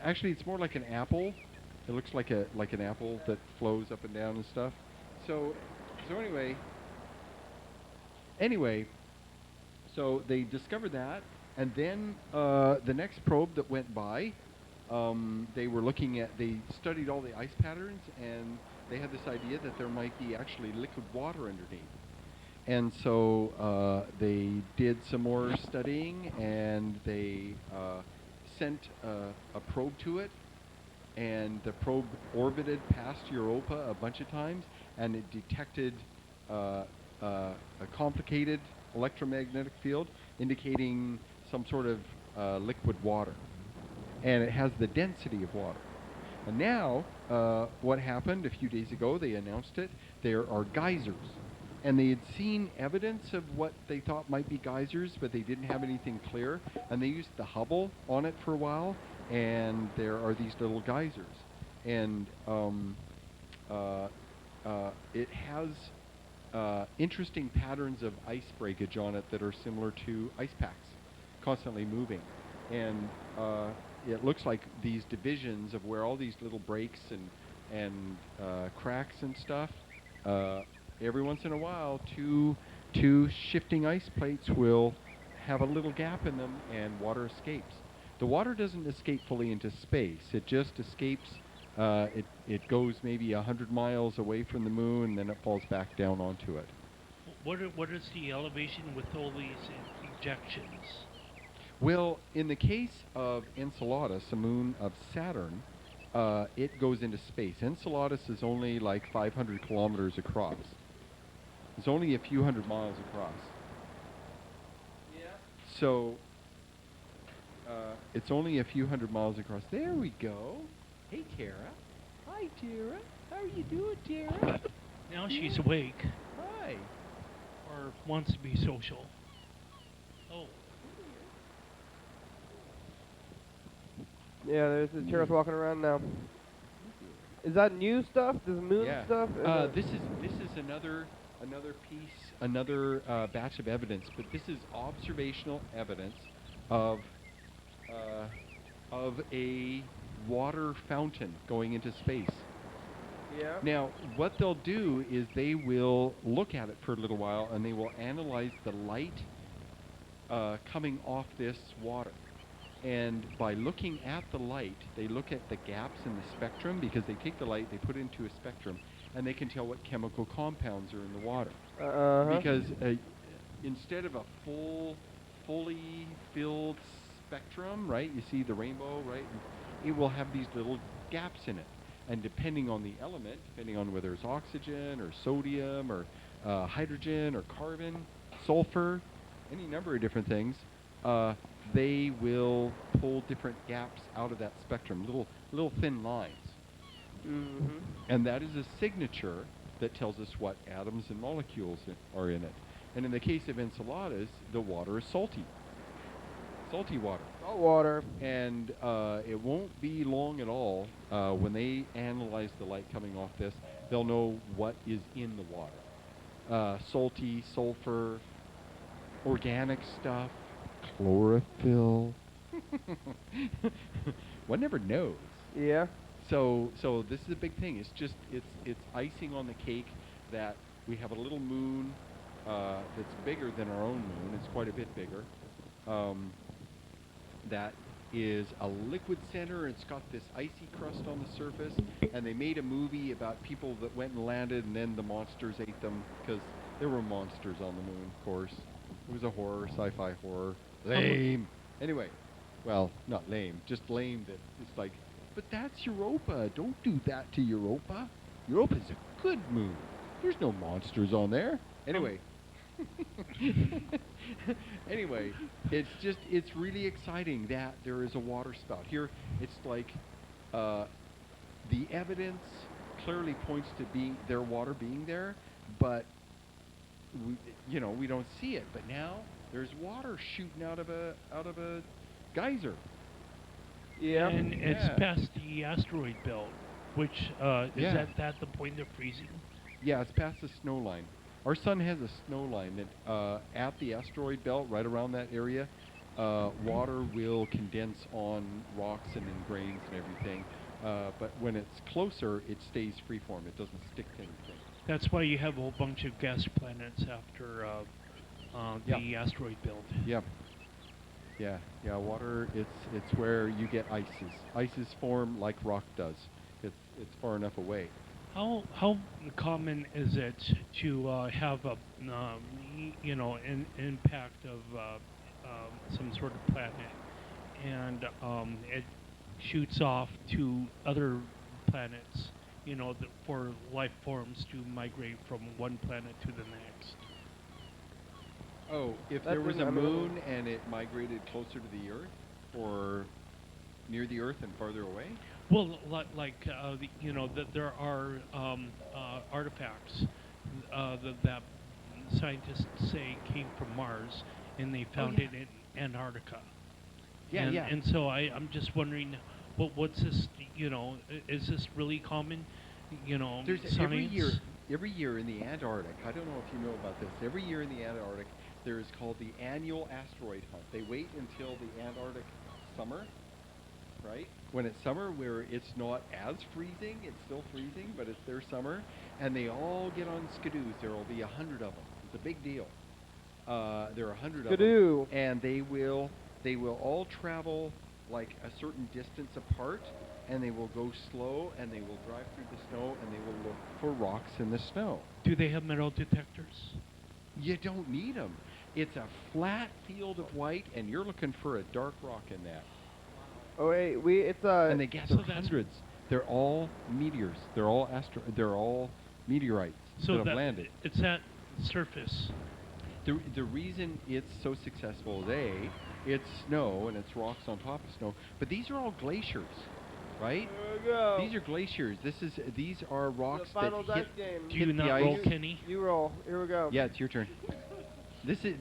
Actually, it's more like an apple. It looks like an apple that flows up and down and stuff. So anyway. So they discovered that, and then the next probe that went by, they studied all the ice patterns, and they had this idea that there might be actually liquid water underneath. And so they did some more studying, and they sent a probe to it, and the probe orbited past Europa a bunch of times, and it detected a complicated electromagnetic field indicating some sort of liquid water, and it has the density of water. And now what happened a few days ago, they announced it, there are geysers, and they had seen evidence of what they thought might be geysers, but they didn't have anything clear, and they used the Hubble on it for a while, and there are these little geysers, and it has interesting patterns of ice breakage on it that are similar to ice packs, constantly moving. And it looks like these divisions of where all these little breaks and cracks and stuff, every once in a while, two shifting ice plates will have a little gap in them and water escapes. The water doesn't escape fully into space. It just escapes. It goes maybe 100 miles away from the moon, and then it falls back down onto it. What is the elevation with all these ejections? Well, in the case of Enceladus, a moon of Saturn, it goes into space. Enceladus is only like 500 kilometers across. It's only a few hundred miles across. Yeah. So it's only a few hundred miles across. There we go. Hey, Tara. Hi, Tara. How are you doing, Tara? Now she's awake Hi. or wants to be social. Oh, Yeah, there's the chairs walking around now. Is that new stuff? This moon Yeah. stuff? This is another piece, another batch of evidence, but this is observational evidence of a water fountain going into space. Yeah. Now, what they'll do is they will look at it for a little while, and they will analyze the light coming off this water. And by looking at the light, they look at the gaps in the spectrum, because they take the light, they put it into a spectrum, and they can tell what chemical compounds are in the water. Because instead of a fully filled spectrum, right, you see the rainbow, right, it will have these little gaps in it. And depending on the element, depending on whether it's oxygen or sodium or hydrogen or carbon, sulfur, any number of different things, they will pull different gaps out of that spectrum, little thin lines. Mm-hmm. And that is a signature that tells us what atoms and molecules are in it. And in the case of Enceladus, the water is salty water. Salt water. And it won't be long at all when they analyze the light coming off this, they'll know what is in the water. Salty, sulfur, organic stuff, chlorophyll. One never knows. Yeah. So this is a big thing. It's icing on the cake that we have a little moon that's bigger than our own moon. It's quite a bit bigger. That is a liquid center. It's got this icy crust on the surface, and they made a movie about people that went and landed, and then the monsters ate them, because there were monsters on the moon, of course. It was a horror, sci-fi horror. Lame. Anyway, well, not lame, just lame that it's like, but that's Europa. Don't do that to Europa. Europa's a good moon. There's no monsters on there. Anyway. Anyway, it's really exciting that there is a water spout. Here, it's like the evidence clearly points to their water being there, but we don't see it. But now there's water shooting out of a geyser. Yeah. and it's past the asteroid belt, which is that the point they're freezing? Yeah, it's past the snow line. Our sun has a snow line that at the asteroid belt, right around that area, water will condense on rocks and in grains and everything. But when it's closer, it stays freeform. It doesn't stick to anything. That's why you have a whole bunch of gas planets after the asteroid belt. Yeah. Yeah. Water. It's where you get ices. Ices form like rock does. It's far enough away. How common is it to have a an impact of some sort of planet, and it shoots off to other planets, for life forms to migrate from one planet to the next? Oh, if there was a moon and it migrated closer to the Earth, or near the Earth and farther away? Well, that there are artifacts that scientists say came from Mars, and they found it in Antarctica. And so I'm just wondering, what's this? Is this really common? There's science? every year in the Antarctic. I don't know if you know about this. Every year in the Antarctic, there is called the annual asteroid hunt. They wait until the Antarctic summer, right? When it's summer, where it's not as freezing, it's still freezing, but it's their summer, and they all get on skidoos. There will be 100 of them. It's a big deal. There are 100 of them, and they will all travel like a certain distance apart, and they will go slow, and they will drive through the snow, and they will look for rocks in the snow. Do they have metal detectors? You don't need them. It's a flat field of white, and you're looking for a dark rock in that. Oh wait, and they gather hundreds. They're all meteors. They're all meteorites So that have landed. it's at surface. The reason it's so successful is it's snow and it's rocks on top of snow, but these are all glaciers, right? There we go. These are glaciers. These are rocks The final that dice hit, game. Do you hit the not ice. roll, Kenny? You roll. Here we go. Yeah, it's your turn.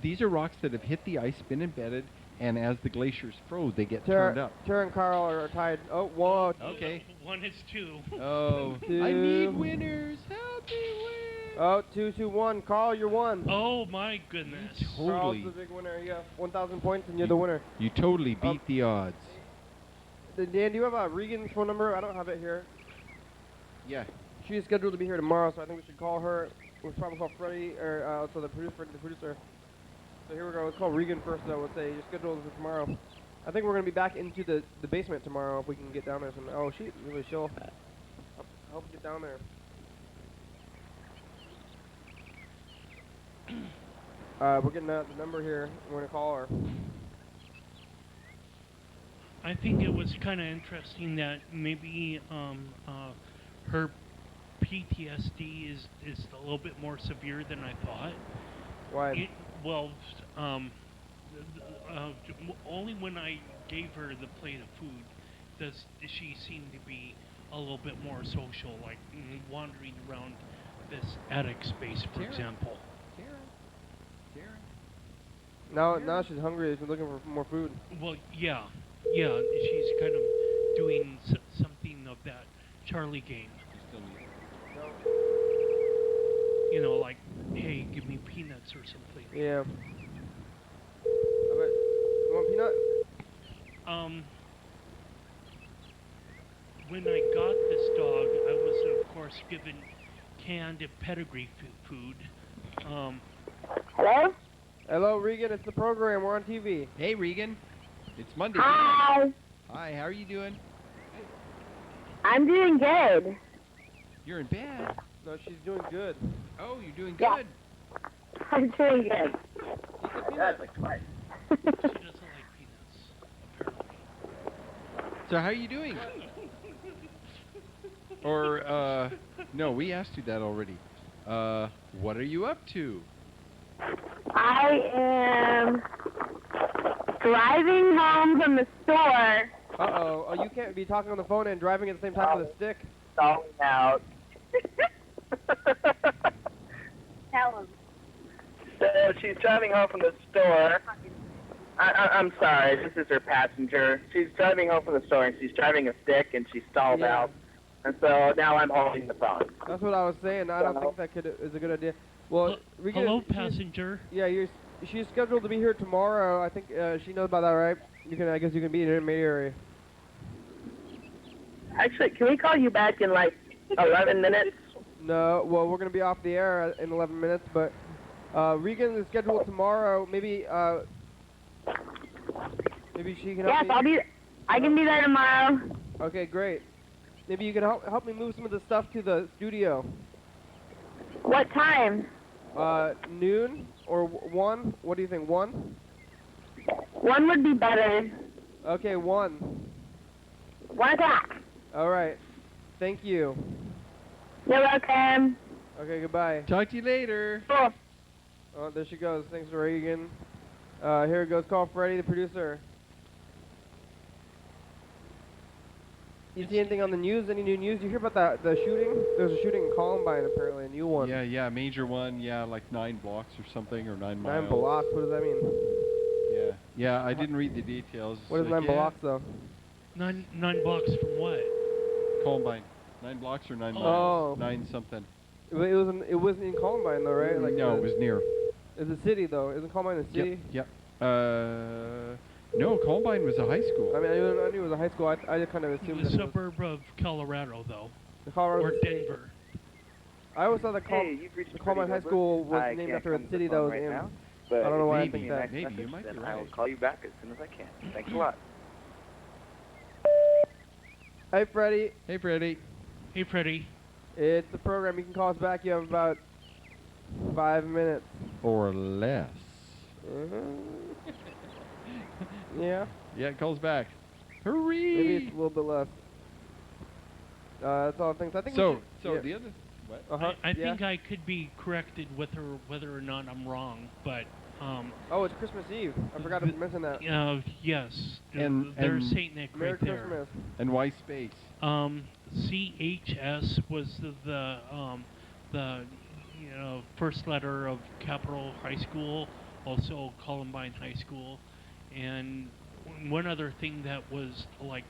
These are rocks that have hit the ice, been embedded, and as the glaciers froze, they get turned up. Tara and Carl are tied. Oh, whoa. Okay. One is two. Oh, Two. I need winners. Help me win. Oh, 2-2-1. Carl, you're one. Oh my goodness. Carl's the big winner. You have 1,000 points, and you're the winner. You totally beat the odds. Dan, do you have Regan's phone number? I don't have it here. Yeah. She's scheduled to be here tomorrow, so I think we should call her. We'll probably call Freddie, or so the producer. So here we go. Let's call Regan first, though. We'll say you're scheduled for tomorrow. I think we're going to be back into the basement tomorrow if we can get down there. Oh, she'll help get down there. We're getting the number here. We're going to call her. I think it was kind of interesting that maybe her PTSD is a little bit more severe than I thought. Why? Only when I gave her the plate of food does she seem to be a little bit more social, like wandering around this attic space, for example. Now she's hungry. She's looking for more food. Well, yeah, she's kind of doing something of that Charlie game. You know, like, hey, give me peanuts or something. Yeah. You want peanut? When I got this dog, I was, of course, given canned and pedigree food. Hello? Hello, Regan. It's the program. We're on TV. Hey, Regan. It's Monday. Hi. Hi, how are you doing? I'm doing good. You're in bed. No, she's doing good. Oh, you're doing Yeah. good. I'm doing good. She doesn't like peanuts, apparently. So how are you doing? Or, no, we asked you that already. What are you up to? I am driving home from the store. Uh-oh. Oh, you can't be talking on the phone and driving at the same time with a stick. Stalling out. Tell him. So she's driving home from the store. I'm sorry, this is her passenger. She's driving home from the store and she's driving a stick and she's stalled out. And so now I'm holding the phone. That's what I was saying. I don't think that is a good idea. Well, Regan, hello, passenger. Yeah, she's scheduled to be here tomorrow. I think she knows about that, right? I guess you can be an intermediary. Actually, can we call you back in like 11 minutes? No, well, we're going to be off the air in 11 minutes, but Regan is scheduled tomorrow. Maybe she can help me. I can be there tomorrow. Okay, great. Maybe you can help me move some of the stuff to the studio. What time? Noon or 1? What do you think, 1? 1 would be better. Okay, 1. 1 o'clock. All right. Thank you. You're welcome. Okay, goodbye. Talk to you later. Cool. Oh, there she goes. Thanks, Regan. Here it goes. Call Freddie, the producer. You see anything on the news? Any new news? You hear about the shooting? There's a shooting in Columbine, apparently, a new one. Yeah, major one. Yeah, like 9 blocks or something, or 9 miles. 9 blocks? What does that mean? Yeah, I didn't read the details. What is 9 blocks, though? 9 blocks from what? Columbine. 9 blocks or 9 Oh. miles? 9 something. It wasn't in Columbine, though, right? Like no, it was near. It's a city, though. Isn't Columbine a city? Yep. No, Columbine was a high school. I mean, I knew it was a high school. I just kind of assumed It was a that suburb of Colorado, though. Colorado or Denver. I always thought that the Columbine High School was named after a city that was in. I don't know why I think that. Maybe you might be right. I will call you back as soon as I can. Thanks a lot. Hey, Freddie. Hey, Freddie. Hey, Freddie. It's the program. You can call us back. You have about 5 minutes. Or less. Yeah. Yeah, it calls back. Hurry! Maybe it's a little bit less. That's all things. I think. So, we should, yeah. the other what? Uh-huh. I yeah. think I could be corrected whether or not I'm wrong, but Oh, it's Christmas Eve. I forgot to mention that. yes, And there's Saint Nick Merry right there. Christmas. And why space? CHS was the first letter of Capital High School, also Columbine High School, and one other thing that was like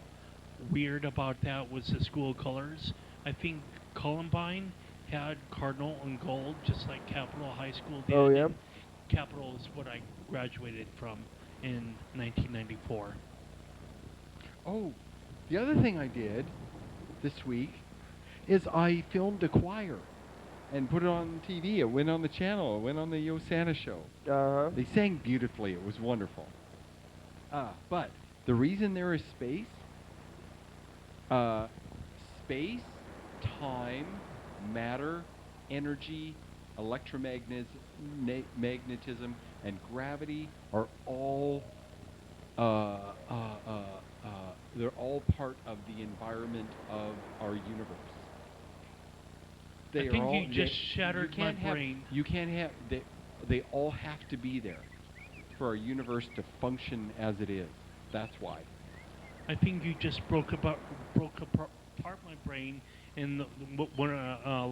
weird about that was the school colors. I think Columbine had cardinal and gold, just like Capital High School did. Oh, yeah? and Capital is what I graduated from in 1994. Oh, the other thing I did this week is I filmed a choir and put it on TV. It went on the channel. It went on the Yo Santa show. Uh-huh. They sang beautifully. It was wonderful. But the reason there is space, space, time, matter, energy, electromagnetism, and gravity are all they're all part of the environment of our universe. They I are think all, you just shattered my brain. You can't have they all have to be there for our universe to function as it is. That's why. I think you just broke apart my brain in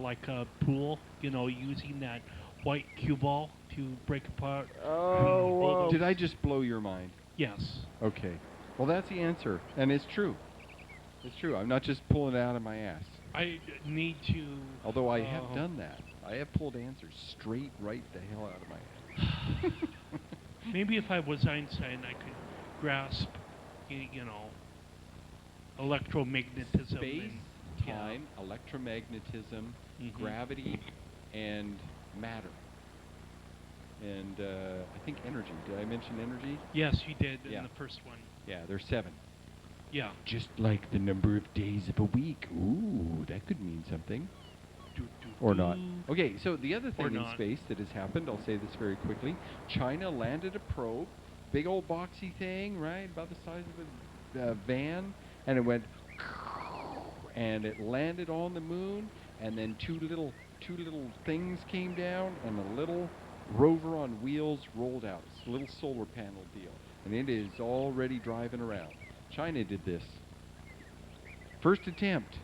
like a pool, using that white cue ball to break apart. Oh, whoa. Did I just blow your mind? Yes. Okay. Well, that's the answer, and it's true. It's true. I'm not just pulling it out of my ass. I need to. Although I have done that. I have pulled answers straight right the hell out of my ass. Maybe if I was Einstein, I could grasp, electromagnetism. Space, time, electromagnetism, gravity, and matter. And I think energy. Did I mention energy? Yes, you did in the first one. Yeah, there's 7. Yeah. Just like the number of days of a week. Ooh, that could mean something. Or not. Okay, so the other thing in space that has happened, I'll say this very quickly. China landed a probe, big old boxy thing, right, about the size of a van, and it went, and it landed on the moon, and then two little things came down, and a little rover on wheels rolled out. It's a little solar panel deal, and it is already driving around. China did this. First attempt.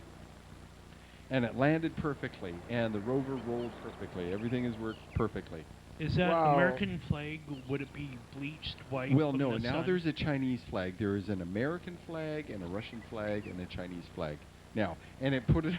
And it landed perfectly, and the rover rolled perfectly. Everything has worked perfectly. Is that American flag? Would it be bleached white? Well, from no. the Now sun? there's a Chinese flag. There is an American flag, and a Russian flag, and a Chinese flag. Now, and it put it.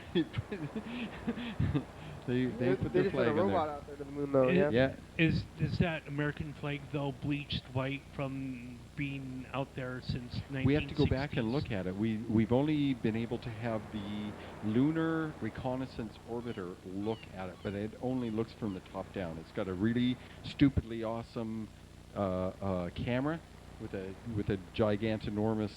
They put their just flag sent a on robot there. out there to the moon, though. Yeah. Is that American flag though bleached white from being out there since 1960s? We have to go back and look at it. We've only been able to have the Lunar Reconnaissance Orbiter look at it, but it only looks from the top down. It's got a really stupidly awesome camera with a gigantinormous,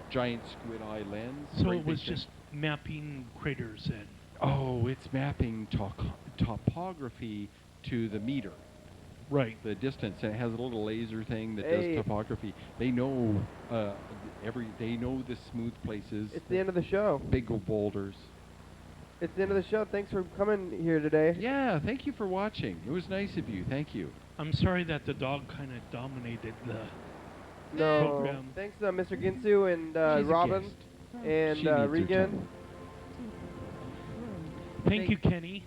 giant squid eye lens. So Great it was big thing. just mapping craters then. Oh, it's mapping topography to the meter. Right. The distance, and it has a little laser thing that does topography. They know they know the smooth places. It's the end of the show. Big old boulders. It's the end of the show. Thanks for coming here today. Yeah, thank you for watching. It was nice of you. Thank you. I'm sorry that the dog kind of dominated the program. Thanks, Mr. Ginsu and She's a Robin guest. and She needs her Regan. time. Thank you, Kenny.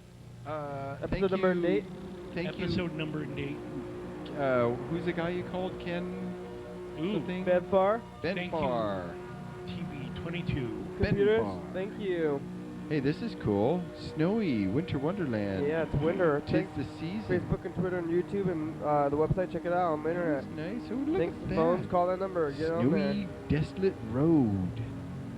Episode number and date. Thank Episode number and date. Who's the guy you called? Ken? Ooh. Something? Bedfar. Thank Benfar. TV 22. Computers. Benfar. Thank you. Hey, this is cool. Snowy Winter Wonderland. Yeah, it's winter. Tis Thanks the season. Facebook and Twitter and YouTube and the website. Check it out on the internet. That's nice. Oh, look Thanks at to that. phones. Call that number. Get on there. Snowy, desolate road.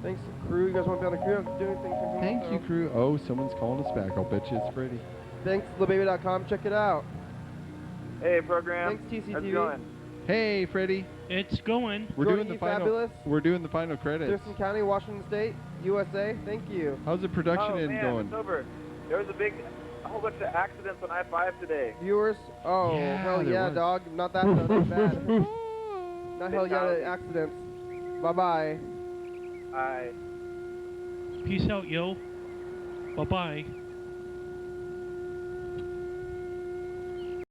Thanks, crew. You guys want to be on the crew? Do anything? Thank you, crew. Oh, someone's calling us back. I'll bet you it's Freddie. Thanks, littlebaby.com. Check it out. Hey, program. Thanks, TCTV. How's it going? Hey, Freddie. It's going. We're Jordan doing the E. final. Fabulous. We're doing the final credits. Thurston County, Washington State, USA. Thank you. How's the production end man, going? It's over. There was a whole bunch of accidents on I-5 today. Viewers? Oh, Yeah, hell there yeah, was. dog. Not that bad. Not hell yeah, accidents. Bye-bye. Bye. Peace out, yo. Bye-bye.